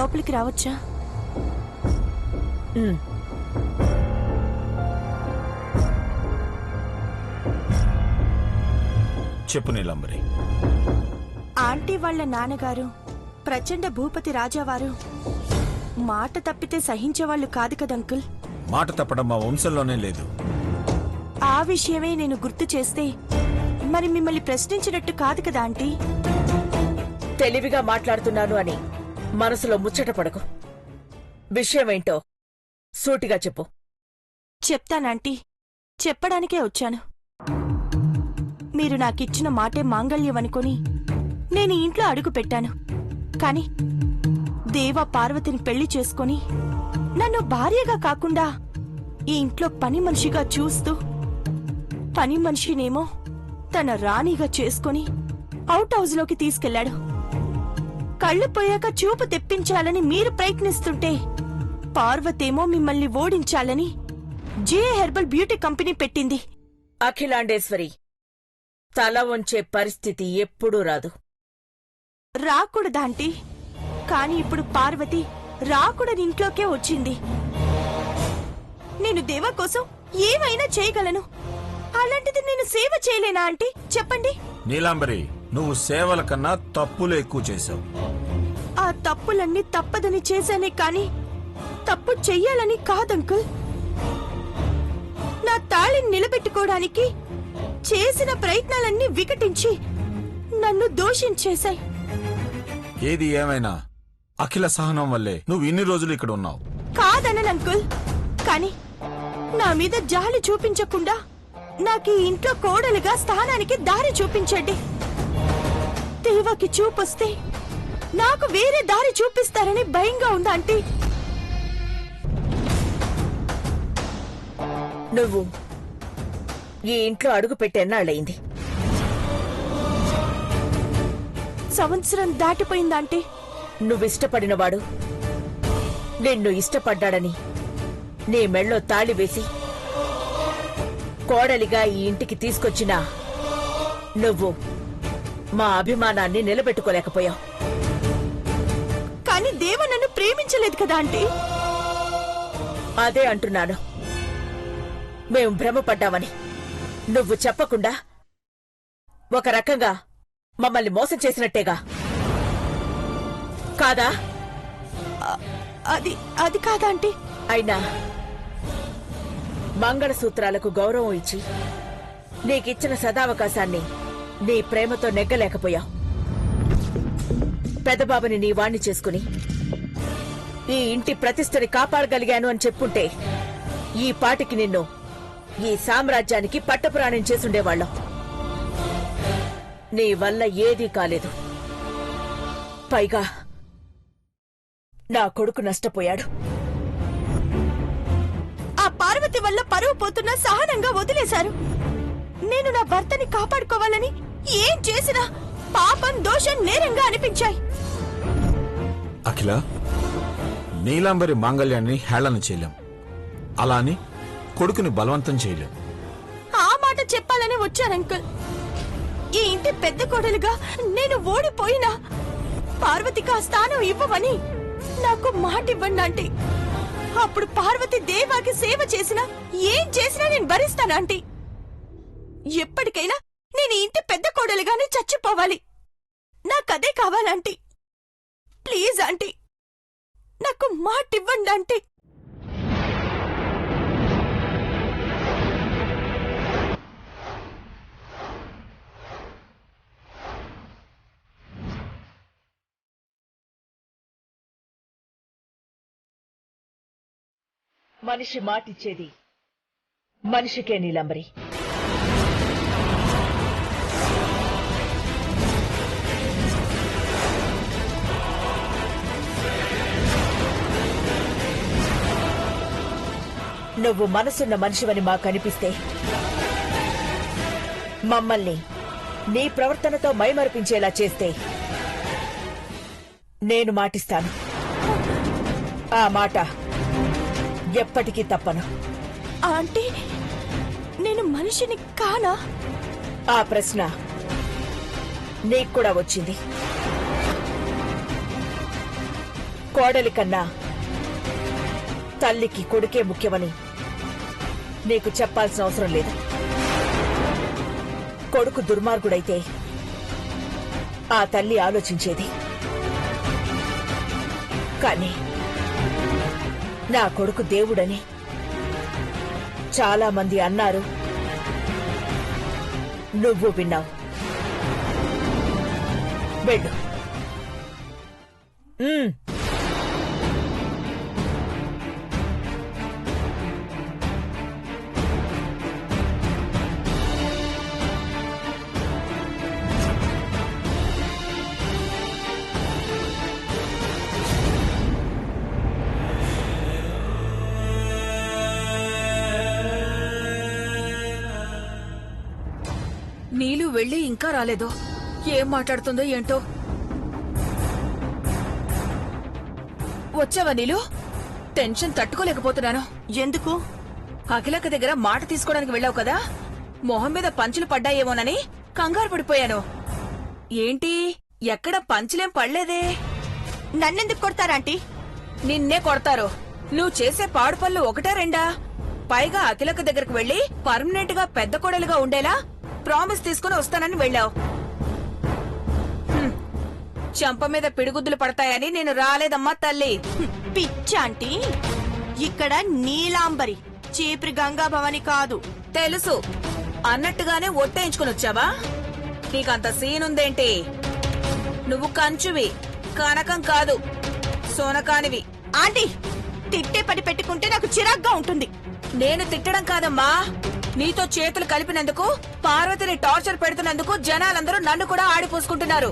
లోపలికి రావచ్చా? చెప్పు నీలంబరి. ఆంటీ వాళ్ల నాన్నగారు ప్రచండ భూపతి రాజావారు మాట తప్పితే సహించేవాళ్లు కాదు కదా అంకుల్. మాట తప్పడం మా వంశంలోనే లేదు. ఆ విషయమే నేను గుర్తు చేస్తే మరి మిమ్మల్ని ప్రశ్నించినట్టు కాదు కదా ఆంటీ. తెలివిగా మాట్లాడుతున్నాను అని మనసులో ముచ్చట పడకు. విషయమేంటో సూటిగా చెప్పు. చెప్తానంటీ, చెప్పడానికే వచ్చాను. మీరు నాకిచ్చిన మాటే మాంగళ్యం అనుకుని నేను ఇంట్లో అడుగు పెట్టాను. కాని దేవ పార్వతిని పెళ్లి చేసుకుని నన్ను భార్యగా కాకుండా ఈ ఇంట్లో పని మనిషిగా చూస్తూ పని మనిషినేమో తన రాణిగా చేసుకుని అవుట్ హౌస్ లోకి తీసుకెళ్లాడు. కళ్ళు పోయాక చూపు తెప్పించాలని మీరు ప్రయత్నిస్తుంటే పార్వతేమో మిమ్మల్ని ఓడించాలని జే హెర్బల్ బ్యూటీ కంపెనీ పెట్టింది. అఖిలాండేశ్వరి, తల వంచే పరిస్థితి ఎప్పుడూ రాదు. రాకూడదాంటీ, కాని ఇప్పుడు పార్వతి రాకూడని ఇంట్లోకే వచ్చింది. నేను దేవా కోసం ఏమైనా చేయగలను. అలాంటిది నేను సేవ చేయలేనా ఆంటీ? చెప్పండి. నీలాంబరి, నువ్వు సేవల కన్నా తప్పులు ఎక్కువ చేశావు. ఆ తప్పులన్నీ తప్పదని చేశానే కాని తప్పు చెయ్యాలని కాదంకుల్. నా తాళిని నిలబెట్టుకోవడానికి చేసిన ప్రయత్నాలన్నీ వికటించి నన్ను దోషించేశాయి. ఏది ఏమైనా అఖిల సహనం వల్లే నువ్వు ఇన్ని రోజులు ఇక్కడ ఉన్నావు. కాదనంకుల్, కాని నా మీద జాలి చూపించకుండా నాకు ఈ ఇంట్లో కోడలుగా స్థానానికి దారి చూపించండి. దేవాకి చూపొస్తే నాకు వేరే దారి చూపిస్తారని భయంగా ఉందా ఆంటీ? నువ్వు ఈ ఇంట్లో అడుగు పెట్టెన్నాళ్ళయింది? సంవత్సరం దాటిపోయిందాంటీ. నువ్విష్టపడినవాడు నిన్ను ఇష్టపడ్డాడని నీ మెళ్ళో తాళి వేసి కోడలిగా ఈ ఇంటికి తీసుకొచ్చినా నువ్వు మా అభిమానాన్ని నిలబెట్టుకోలేకపోయావు. కానీ దేవ నన్ను ప్రేమించలేదు కదా ఆంటీ. అదే అంటున్నాను, మేం భ్రమపడ్డామని. నువ్వు చెప్పకుండా ఒక రకంగా మమ్మల్ని మోసం చేసినట్టేగా, కాదా? అది అది కాదాంటీ. అయినా మంగళసూత్రాలకు గౌరవం ఇచ్చి నీకిచ్చిన సదావకాశాన్ని నీ ప్రేమతో నెగ్గలేకపోయావు. పెదబాబుని నీ వాణ్ణి చేసుకుని ఈ ఇంటి ప్రతిష్టని కాపాడగలిగాను అని చెప్పుంటే ఈ పాటికి నిన్ను ఈ సామ్రాజ్యానికి పట్టపురాణం చేసుండేవాళ్ళం. నీ వల్ల ఏదీ కాలేదు. పైగా నా కొడుకు నష్టపోయాడు. ఆ పార్వతి వల్ల పరువు పోతున్నా సహనంగా వదిలేశారు. నేను నా భర్తని కాపాడుకోవాలని ఏం చేసినా పాపం, దోషం నేరంగా అనిపించాయి. అఖిల, నీలాంబరి మాంగళ్యాన్ని హేళన చేయలేం, అలా అని కొడుకుని బలవంతం చేయలేం. ఆ మాట చెప్పాలని వచ్చానంకుల్. ఈ ఇంటి పెద్ద కోడలుగా నేను ఓడిపోయినా పార్వతికి ఆ స్థానం ఇవ్వమని నాకు మాట ఇవ్వండి ఆంటీ. అప్పుడు పార్వతి దేవాకి సేవ చేసినా ఏం చేసినా నేను భరిస్తాను ఆంటీ. ఎప్పటికైనా నేను ఇంటి పెద్ద కోడలుగానే చచ్చిపోవాలి. నాకదే కావాలంటీ. ప్లీజ్ ఆంటీ, నాకు మాట ఇవ్వండి ఆంటీ. మనిషి మాటిచ్చేది మనిషికే నీలంబరి. నువ్వు మనసున్న మనిషివని మాకనిపిస్తే మమ్మల్ని నీ ప్రవర్తనతో మైమరిపించేలా చేస్తే నేను మాటిస్తాను. ఆ మాట ఎప్పటికీ తప్పను. ఆంటీ, నేను మనిషిని కానా? ఆ ప్రశ్న నీకు కూడా వచ్చింది. కోడలి కన్నా తల్లికి కొడుకే ముఖ్యమని నీకు చెప్పాల్సిన అవసరం లేదు. కొడుకు దుర్మార్గుడైతే ఆ తల్లి ఆలోచించేది. కానీ నా కొడుకు దేవుడని చాలా మంది అన్నారు, నువ్వు విన్నావు. వెళ్ళు. నీలు వెళ్ళి ఇంకా రాలేదు. ఏం మాట్లాడుతుందో ఏంటో. వచ్చావా నీలు? టెన్షన్ తట్టుకోలేకపోతున్నాను. ఎందుకు? అఖిలక్క దగ్గర మాట తీసుకోవడానికి వెళ్ళావు కదా, మొహం మీద పంచులు పడ్డాయేమోనని కంగారు పడిపోయాను. ఏంటి, ఎక్కడ పంచులేం పడలేదే? నన్నెందుకు కొడతారాంటీ? నిన్నే కొడతారు. నువ్వు చేసే పాడు పనులు ఒకటా రెండా? పైగా అఖిలక్క దగ్గరకు వెళ్లి పర్మనెంట్ గా పెద్ద కోడలుగా ఉండేలా ప్రామిస్ తీసుకుని వస్తానని వెళ్ళావు. చంప మీద పిడిగుద్దులు పడతాయని నేను రాలేదమ్మా తల్లి. పిచ్చాంటీ, ఇక్కడ నీలాంబరి, చీపురి గంగా భవాని కాదు. తెలుసు, అన్నట్టుగానే ఒట్టేయించుకుని వచ్చావా? నీకంత సీనుందేంటి? నువ్వు కంచువి, కనకం కాదు, సోనకానివి. ఆంటీ, తిట్టే పని పెట్టుకుంటే నాకు చిరాగ్గా ఉంటుంది. నేను తిట్టడం కాదమ్మా, నీతో చేతులు కలిపినందుకు, పార్వతిని టార్చర్ పెడుతున్నందుకు జనాలందరూ నన్ను కూడా ఆడిపోసుకుంటున్నారు.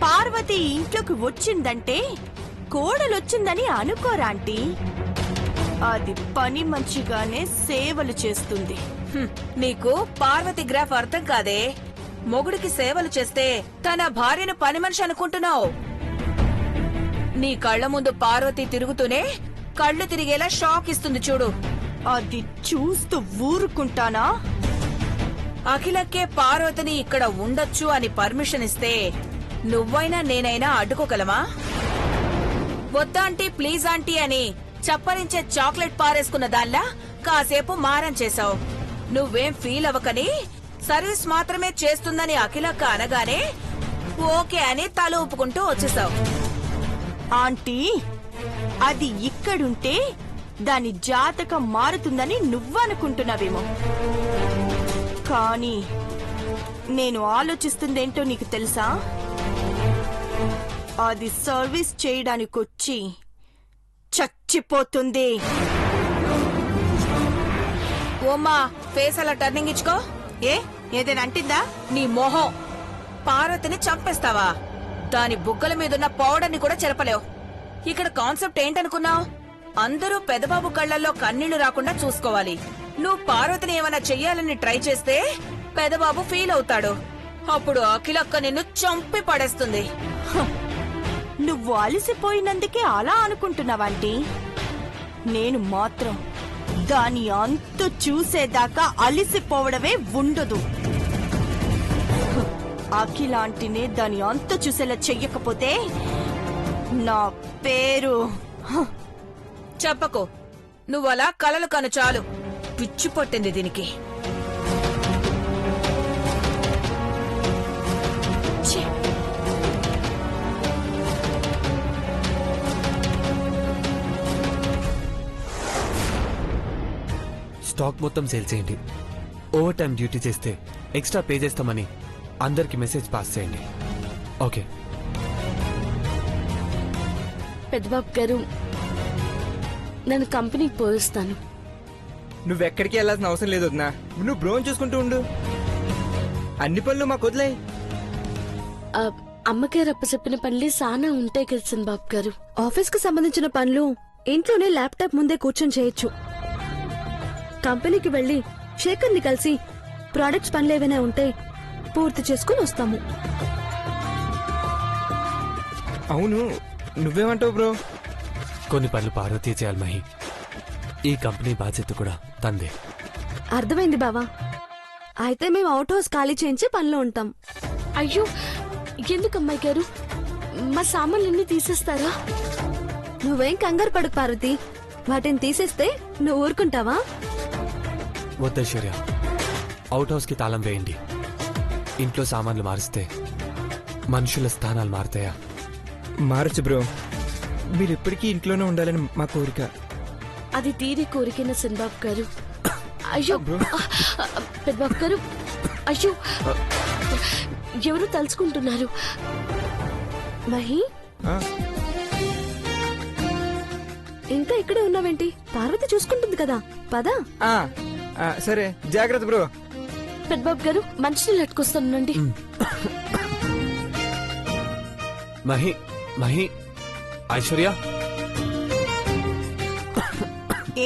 పార్వతి ఇంట్లోకి వచ్చిందంటే కోడలొచ్చిందని అనుకోరాంటీ. అది పని మంచిగానే సేవలు చేస్తుంది. నీకు పార్వతి గ్రాఫ్ అర్థం కాదే. మొగుడికి సేవలు చేస్తే తన భార్యను పని మనిషి అనుకుంటున్నావు. నీ కళ్ల ముందు పార్వతి తిరుగుతూనే కళ్ళు తిరిగేలా షాక్ ఇస్తుంది చూడు. అది చూస్తూ ఊరుకుంటానా? అఖిలక్కే పార్వతిని ఇక్కడ ఉండొచ్చు అని పర్మిషన్ ఇస్తే నువ్వైనా నేనైనా అడ్డుకోగలమా? వద్దాంటీ ప్లీజ్ ఆంటీ అని చప్పరించే చాక్లెట్ పారేసుకున్న దాల్లా కాసేపు మారం చేశావు. నువ్వేం ఫీల్ అవ్వకని సర్వీస్ మాత్రమే చేస్తుందని అఖిలక్క అనగానే ఓకే అని తల ఊపుకుంటూ వచ్చేసావు. ఆంటీ, అది ఇక్కడుంటే దాని జాతకం మారుతుందని నువ్వనుకుంటున్నావేమో, కానీ నేను ఆలోచిస్తుందేంటో నీకు తెలుసా? అది సర్వీస్ చేయడానికొచ్చి చచ్చిపోతుంది. ఓమ్మా, ఫేస్ అలా టర్నింగ్ ఇచ్చుకో. ఏదైనా అంటిందా? నీ మొహం. పార్వతిని చంపేస్తావా? దాని బుగ్గల మీదున్న పౌడర్ని కూడా చెరపలేవు. ఇక్కడ కాన్సెప్ట్ ఏంటనుకున్నావు? అందరూ పెదబాబు కళ్లల్లో కన్నీళ్లు రాకుండా చూసుకోవాలి. నువ్వు పార్వతిని ఏమైనా చెయ్యాలని ట్రై చేస్తే పెదబాబు ఫీల్ అవుతాడు. అప్పుడు అఖిలక్క నిన్ను చంపి పడేస్తుంది. నువ్వు అలసిపోయినందుకే అలా అనుకుంటున్నావంటీ. నేను మాత్రం దాని అంతు చూసేదాకా అలిసిపోవడమే ఉండదు. అఖిలాంటినే దాని అంతు చూసేలా చెయ్యకపోతే నా పేరు చెప్పకు. నువ్వలా కలలు కను చాలు. పిచ్చి పట్టింది దీనికి. స్టాక్ మొత్తం సేల్ చేయండి. ఓవర్ టైం డ్యూటీ చేస్తే ఎక్స్ట్రా పే చేస్తామని అందరికి మెసేజ్ పాస్ చేయండి. ఓకే. పెద్దబాబు గారు, నేను కంపెనీకి పోయిస్తాను. నువ్వెక్కడికి వెళ్ళాల్సిన అవసరం లేదు వదినా. నువ్వు బ్రోన్ చూసుకుంటూ ఉండు. అన్ని పనులు మాకు వదిలేయ్. అమ్మగారు అప్పచెప్పిన పనులు సానా ఉంటాయి కదా చంద్రబాబు గారు. ఆఫీస్ కు సంబంధించిన పనులు ఇంట్లోనే ల్యాప్టాప్ ముందే కూర్చొని చేయొచ్చు. కంపెనీకి వెళ్లి శేఖర్ని కలిసి ప్రొడక్ట్స్ పనులు ఏవైనా ఉంటే పూర్తి చేసుకుని వస్తాము. అవును, నువ్వేమంటావు బ్రో? కొన్ని పనులు పార్వతీ చేయాలి మహి. ఈ కంపెనీ బాధ్యత కూడా తందే. అర్థమైంది బావా. అయితే మేము అవుట్ హౌస్ ఖాళీ చేయించి పనిలో ఉంటాం. అయ్యో, ఎందుకు అమ్మాయి గారు? మా సామాన్లన్నీ తీసేస్తారా? నువ్వేం కంగారు పడకు పార్వతి, వాటిని తీసేస్తే నువ్వు ఊరుకుంటావా? వద్దైశ్వర్య, అవుట్ హౌస్ కి తాళం వేయండి. ఇంట్లో సామాన్లు మారిస్తే మనుషుల స్థానాలు మారుతాయా? మారచ్చు బ్రో, మీరు ఇప్పటికీ ఇంట్లోనే ఉండాలని మా కోరిక. అది తీరి కోరికిన సిన్బాబు గారు. అయ్యో పెద్దబాబు గారు, అయ్యో ఎవరు తలుచుకుంటున్నారు? మహి, ఆ, ఇంకా ఇక్కడే ఉన్నావేంటి? పార్వతి చూసుకుంటుంది కదా, పదా. ఆ, ఆ, సరే జాగ్రత్త బ్రో. పెద్దబాబు గారు మంచినీళ్ళు అట్టుకొస్తానండి. మహి, మహి, ఐశ్వర్య,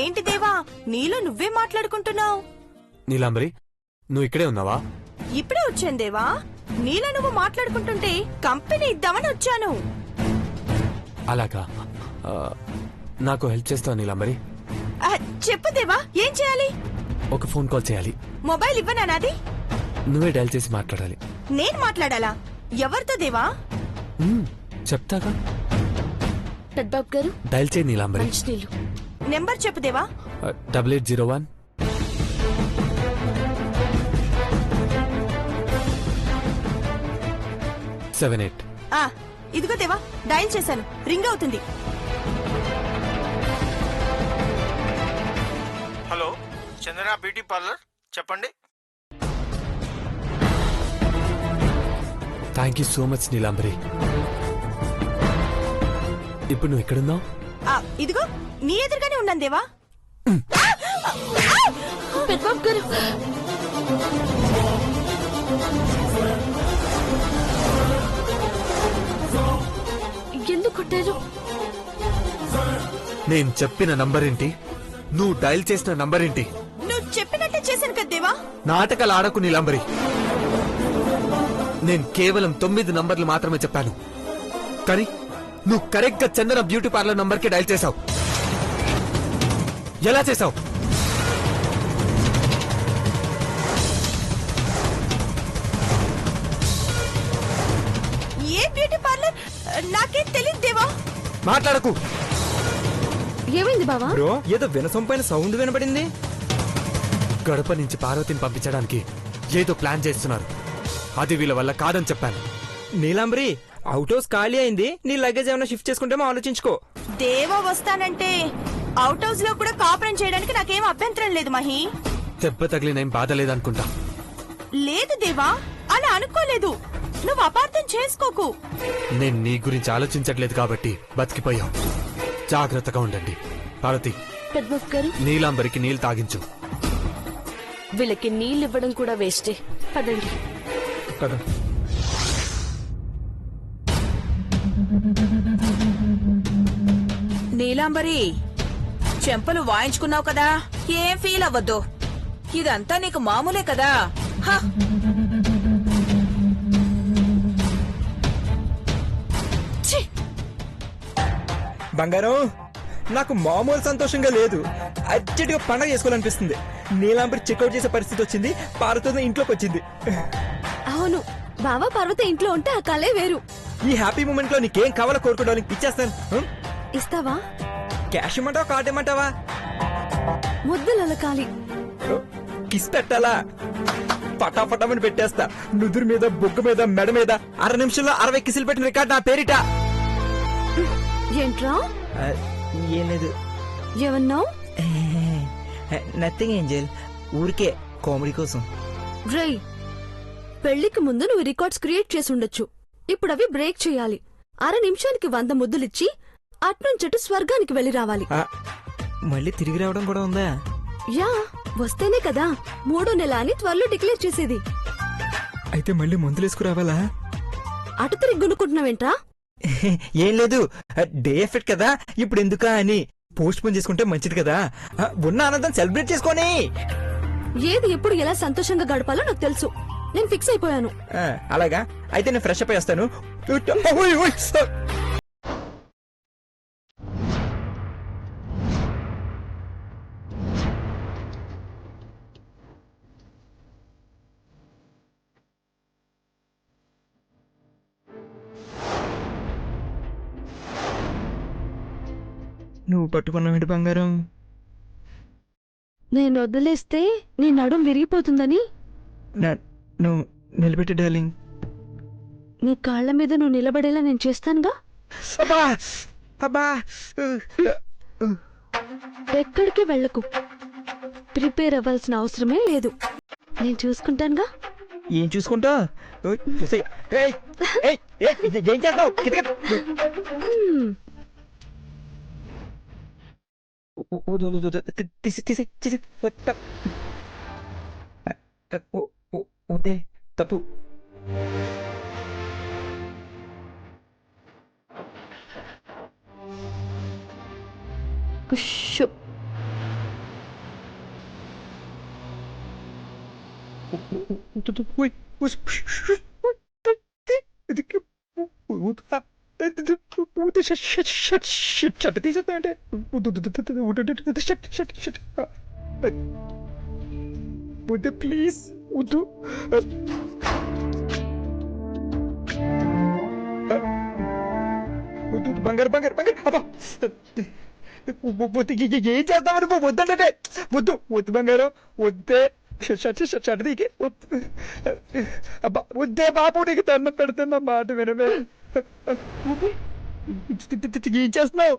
ఏంటి దేవా, నీలో నువ్వే మాట్లాడుకుంటున్నావు? నీలాంబరి, నువ్వు ఇక్కడే ఉన్నావా? ఇప్పుడే వచ్చాను దేవా. నీలో నువ్వు మాట్లాడుకుంటుంటే కంపెనీ ఇద్దామని వచ్చాను. అలాగా. ఆ, నాకు హెల్ప్ చేస్తావా నీలాంబరి? ఆ, చెప్పు దేవా, ఏం చేయాలి? ఒక ఫోన్ కాల్ చేయాలి. మొబైల్ ఇవ్వనా నాది? నువ్వే డయల్ చేసి మాట్లాడాలి. నేను మాట్లాడాలా? ఎవరితో దేవా? చెప్తాగా. పెద్దబాబు గారు డయల్ చేయి నీలాంబరి. మంచినీళ్ళు. నెంబర్ చెప్పు దేవా. 8801 78. ఆ, ఇదిగో దేవా, డయల్ చేశాను, రింగ్ అవుతుంది. హలో, చందన బ్యూటీ పార్లర్, చెప్పండి. Thank you so much Neelambari. ఇప్పుడు నువ్వు ఎక్కడున్నావు? ఆ, ఇదిగో నీ ఎదురుగానే ఉన్నాను దేవా. పెద్దబాబు గారు, ఎందుకు కొట్టారు? నేను చెప్పిన నంబర్ ఏంటి? నువ్వు డయల్ చేసిన నంబర్ ఏంటి? నువ్వు చెప్పినట్టే చేశాను కదా దేవా. నాటకాలు ఆడకు నీలాంబరి. నేను కేవలం 9 నంబర్లు మాత్రమే చెప్పాను, కానీ నువ్వు కరెక్ట్ గా చందన బ్యూటీ పార్లర్ నంబర్ కి డయల్ చేశావు. ఎలా చేశావు? ఏ బ్యూటీ పార్లర్ నాకేం తెలియదు దేవా. మాట్లాడకు. ఏమైంది బావా? బ్రో, ఏదో వినసొంపైన సౌండ్ వినపడింది. గడప నుంచి పార్వతిని పంపించడానికి ఏదో ప్లాన్ చేస్తున్నారు. అది వీళ్ళ వల్ల కాదని చెప్పాను. నీలాంబరి, అవుట్ హౌస్ ఖాళీ అయింది, నీ లగేజ్ ఏమైనా షిఫ్ట్ చేసుకుంటేమో ఆలోచించుకో. దేవా వస్తానంటే అవుట్ హౌస్ లో కూడా కాపురం చేయడానికి నాకేం అభ్యంతరం లేదు మహి. దెబ్బ తగిలినేం బాధ లేదనుకుంటా. లేదు దేవా, అలా అనుకోలేదు. నువ్వు అపార్థం చేసుకోకు. నేను నీ గురించి ఆలోచించట్లేదు కాబట్టి బతికిపోయావు. జాగ్రత్తగా ఉండండి. పార్వతి, పెద్దబాబు గారు, నీలాంబరికి నీళ్ళు తాగించు. వీళ్ళకి నీళ్ళు ఇవ్వడం కూడా వేస్టే. పదండి. కదా నీలాంబరి, చెంపలు వాయించుకున్నావు కదా, ఏం ఫీల్ అవ్వద్దు. ఇదంతా నీకు మామూలే కదా. హ! ఛీ! బంగారం, నాకు మామూలు సంతోషంగా లేదు, అర్జెంట్ గా పండగ చేసుకోవాలనిపిస్తుంది. నీలాంబరి చెక్అౌట్ చేసే పరిస్థితి వచ్చింది, పార్వతి ఇంట్లోకి వచ్చింది. అవును, బావా పార్వతి ఇంట్లో ఉంటే ఆ కలే వేరు. ఈ హ్యాపీ మూమెంట్ లో నీకేం కావాలో కోరుకోవడానికి ఇచ్చేస్తాను. ఇస్తావా? క్యాష్ ఇమ్మంటావా, కార్డు ఇమ్మంటావా? ముద్దులు అలకాలి. కిస్ పెట్టాలా? పటాపటామని పెట్టేస్తా. నుదురు మీద, బొగ్గు మీద, మెడ మీద 6 నిమిషంలో 60 కిసులు పెట్టిన రికార్డు నా పేరిట. ఏంట్రా? ఏం లేదు. ఏమన్నావు? నథింగ్ ఏంజల్, ఊరికే కామెడీ కోసం. రేయ్, పెళ్లికి ముందు నువ్వు రికార్డ్స్ క్రియేట్ చేసి ఉండొచ్చు. ఇప్పుడు అవి బ్రేక్ చేయాలి. 6 నిమిషానికి 100 ముద్దులిచ్చి అట్నుంచటు స్వర్గానికి వెళ్లి రావాలి. మళ్ళీ తిరిగి రావడం కూడా ఉందా? యా, వస్తేనే కదా 3వ నెల అని త్వరలో డిక్లేర్ చేసేది. అయితే మళ్ళీ మందులేసుకురావాలా? అటు తిరిగి గునుకుంటున్నావేంట్రా? ఏం లేదు, డే ఎఫెక్ట్ కదా, ఇప్పుడు ఎందుకా అని పోస్ట్ పోన్ చేసుకుంటే మంచిది కదా. ఉన్న ఆనందం సెలబ్రేట్ చేసుకొని. ఏది ఎప్పుడు ఎలా సంతోషంగా గడపాలో నాకు తెలుసు. నేను ఫిక్స్ అయిపోయాను. అలాగా, అయితే నేను ఫ్రెష్ అప్ అయి వస్తాను. నువ్వు పట్టుకున్నావు బంగారం. నేను వదిలేస్తే నీ నడుం విరిగిపోతుందని నువ్వు నిలబెట్టి డార్లింగ్. నీ కాళ్ళ మీద నువ్వు నిలబడేలా నేను చేస్తానుగా. అబ్బా అబ్బా. ఎక్కడికి వెళ్ళకు, ప్రిపేర్ అవ్వాల్సిన అవసరమే లేదు. నేను చూసుకుంటానుగా. ఏం చూసుకుంటా? ఏం చేస్తావు? హ్మ్. తీసి తప్పు. ఉష్షు. షర్ట్ తీసేస్తానంటే వద్దు ప్లీజ్ వద్దు. బంగారు బంగారు బంగారు. అబ్బా వద్దు. ఏం చేద్దామని వద్దంటే వద్దు వద్దు బంగారం వద్దే. షర్ట్ దిగి అబ్బా వద్దే బాబు, నీకు దండం పెడుతున్నా, మాట వినమే. ఏం చేస్తున్నావు?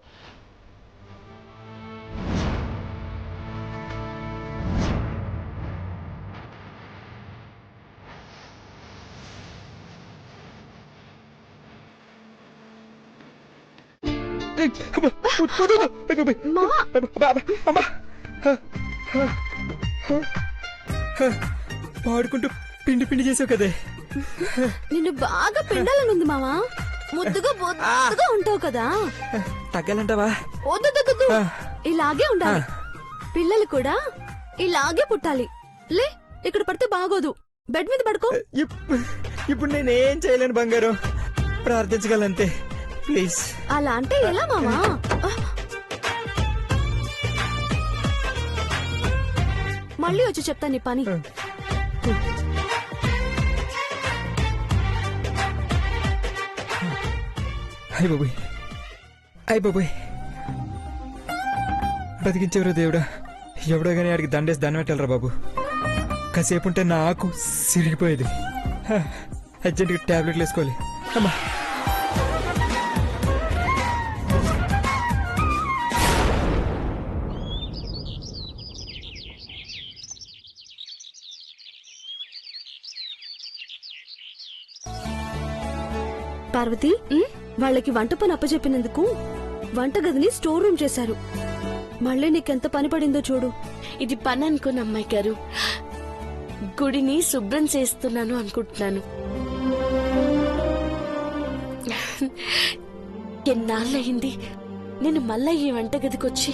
పాడుకుంటూ పిండి పిండి చేసావు కదే. నిన్ను బాగా పిండాలనుంది మావా. ముద్దుగా బొద్దుగా ఉంటావు కదా. తగ్గాలంటావా? వద్దు, ఇలాగే ఉండాలి. పిల్లలు కూడా ఇలాగే పుట్టాలి. లే, ఇక్కడ పడితే బాగోదు. బెడ్ మీద పడుకో. ఇప్పుడు నేనేం చేయలేను బంగారం, ప్రార్థించగలంతే. ప్లీజ్. అలా అంటే ఎలా మావా? మళ్ళీ వచ్చి చెప్తా నీ పని. అయ్య బాబోయ్ బతికించేవరా దేవుడా. ఎవడో గానీ ఆడికి దండేసి దండం పెట్టాలరా బాబు. కాసేపు ఉంటే నా ఆకు సిరిగిపోయేది. అర్జెంట్గా టాబ్లెట్లు వేసుకోవాలి. అమ్మా పార్వతి, వాళ్ళకి వంట పని అప్పచెప్పినందుకు వంటగదిని స్టోర్ రూమ్ చేశారు. మళ్ళీ నీకెంత పని పడిందో చూడు. ఇది పని అనుకోను అమ్మాయి గారు, గుడిని శుభ్రం చేస్తున్నాను అనుకుంటున్నాను. ఎన్నాళ్ళయింది నేను మళ్ళా ఈ వంటగదికొచ్చి.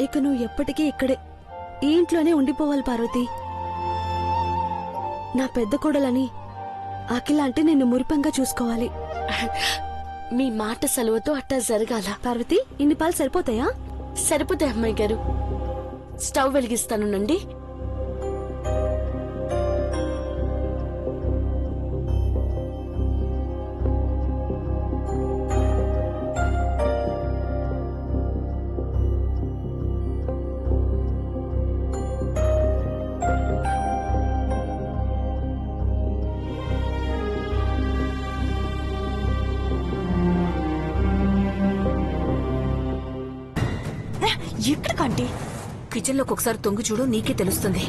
ఇక నువ్వు ఎప్పటికీ ఇక్కడే ఈ ఇంట్లోనే ఉండిపోవాలి పార్వతి. నా పెద్ద కోడలని అఖిల అంటే నిన్ను మురిపంగా చూసుకోవాలి. మీ మాట సెలవుతో అట్టా జరగాల. పార్వతి, ఇన్ని పాలు సరిపోతాయా? సరిపోతాయి అమ్మాయి గారు. స్టవ్ వెలిగిస్తానునండి. ఎక్కడికంటే కిచెన్ లోకి ఒకసారి తొంగి చూడు, నీకే తెలుస్తుంది.